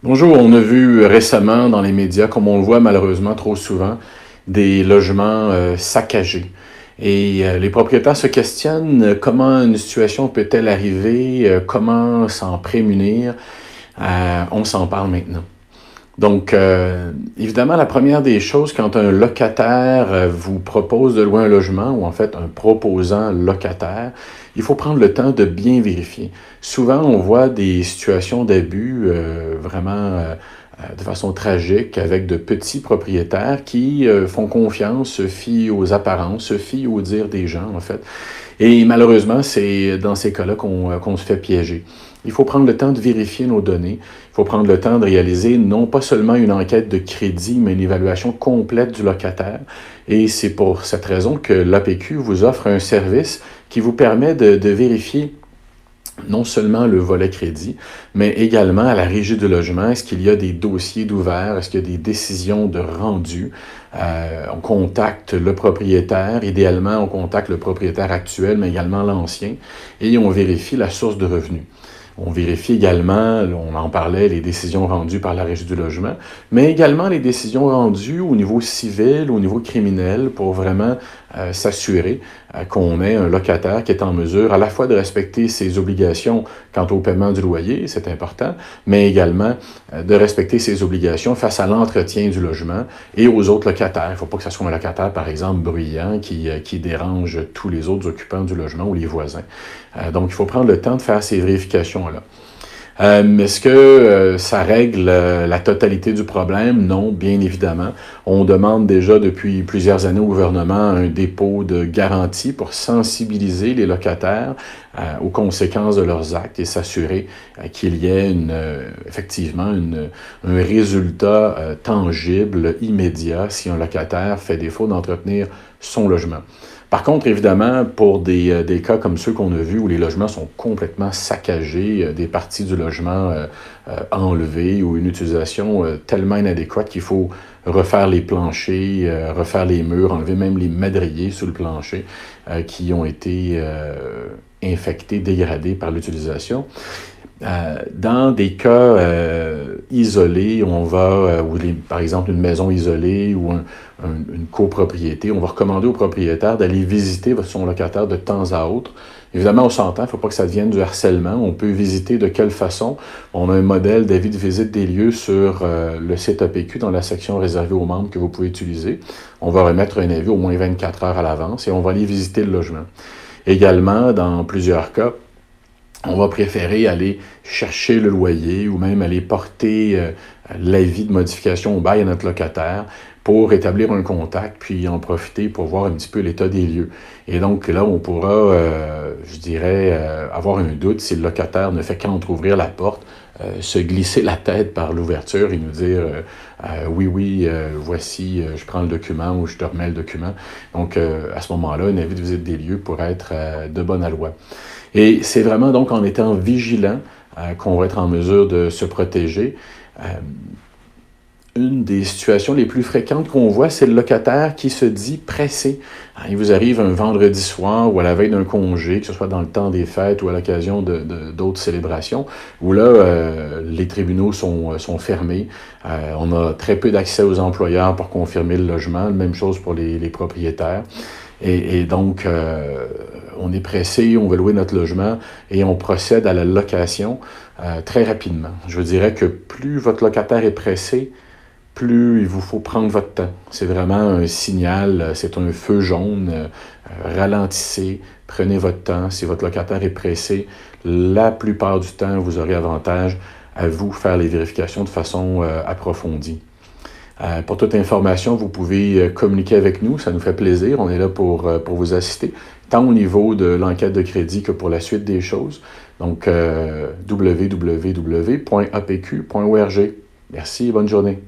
Bonjour, on a vu récemment dans les médias, comme on le voit malheureusement trop souvent, des logements saccagés. Les propriétaires se questionnent comment une situation peut-elle arriver, comment s'en prémunir. On s'en parle maintenant. Donc, évidemment, la première des choses, quand un locataire vous propose de louer un logement, ou en fait un proposant locataire, il faut prendre le temps de bien vérifier. Souvent, on voit des situations d'abus de façon tragique avec de petits propriétaires qui font confiance, se fient aux apparences, se fient au dire des gens, en fait. Et malheureusement, c'est dans ces cas-là qu'on se fait piéger. Il faut prendre le temps de vérifier nos données. Il faut prendre le temps de réaliser non pas seulement une enquête de crédit, mais une évaluation complète du locataire. Et c'est pour cette raison que l'APQ vous offre un service qui vous permet de vérifier non seulement le volet crédit, mais également à la régie du logement. Est-ce qu'il y a des dossiers d'ouvert? Est-ce qu'il y a des décisions de rendu? On contacte le propriétaire. Idéalement, on contacte le propriétaire actuel, mais également l'ancien, et on vérifie la source de revenus. On vérifie également, on en parlait, les décisions rendues par la Régie du logement, mais également les décisions rendues au niveau civil, au niveau criminel, pour vraiment s'assurer qu'on ait un locataire qui est en mesure à la fois de respecter ses obligations quant au paiement du loyer, c'est important, mais également de respecter ses obligations face à l'entretien du logement et aux autres locataires. Il ne faut pas que ce soit un locataire, par exemple, bruyant qui dérange tous les autres occupants du logement ou les voisins. Donc, il faut prendre le temps de faire ces vérifications-là. Est-ce que ça règle la totalité du problème? Non, bien évidemment. On demande déjà depuis plusieurs années au gouvernement un dépôt de garantie pour sensibiliser les locataires aux conséquences de leurs actes et s'assurer qu'il y ait effectivement un résultat tangible, immédiat, si un locataire fait défaut d'entretenir son logement. Par contre, évidemment, pour des cas comme ceux qu'on a vus où les logements sont complètement saccagés, des parties du logement enlevées ou une utilisation tellement inadéquate qu'il faut refaire les planchers, refaire les murs, enlever même les madriers sous le plancher qui ont été infectés, dégradés par l'utilisation. Dans des cas isolés, par exemple une maison isolée ou une copropriété, on va recommander au propriétaire d'aller visiter son locataire de temps à autre. Évidemment, on s'entend, il ne faut pas que ça devienne du harcèlement. On peut visiter de quelle façon. On a un modèle d'avis de visite des lieux sur le site APQ dans la section réservée aux membres que vous pouvez utiliser. On va remettre un avis au moins 24 heures à l'avance et on va aller visiter le logement. Également, dans plusieurs cas, on va préférer aller chercher le loyer ou même aller porter l'avis de modification au bail à notre locataire pour établir un contact, puis en profiter pour voir un petit peu l'état des lieux. Et donc là, on pourra, avoir un doute si le locataire ne fait qu'entrouvrir la porte, se glisser la tête par l'ouverture et nous dire voici, je prends le document ou je te remets le document. Donc, à ce moment-là, un avis de visite des lieux pourrait être de bonne loi. Et c'est vraiment donc en étant vigilant qu'on va être en mesure de se protéger. Une des situations les plus fréquentes qu'on voit, c'est le locataire qui se dit pressé. Il vous arrive un vendredi soir ou à la veille d'un congé, que ce soit dans le temps des fêtes ou à l'occasion d'autres célébrations, où là, les tribunaux sont fermés. On a très peu d'accès aux employeurs pour confirmer le logement. Même chose pour les propriétaires. Et donc, on est pressé, on veut louer notre logement et on procède à la location très rapidement. Je dirais que plus votre locataire est pressé, plus il vous faut prendre votre temps. C'est vraiment un signal, c'est un feu jaune. Ralentissez, prenez votre temps. Si votre locataire est pressé, la plupart du temps, vous aurez avantage à vous faire les vérifications de façon approfondie. Pour toute information, vous pouvez communiquer avec nous, ça nous fait plaisir. On est là pour vous assister, tant au niveau de l'enquête de crédit que pour la suite des choses. Donc, www.apq.org. Merci et bonne journée.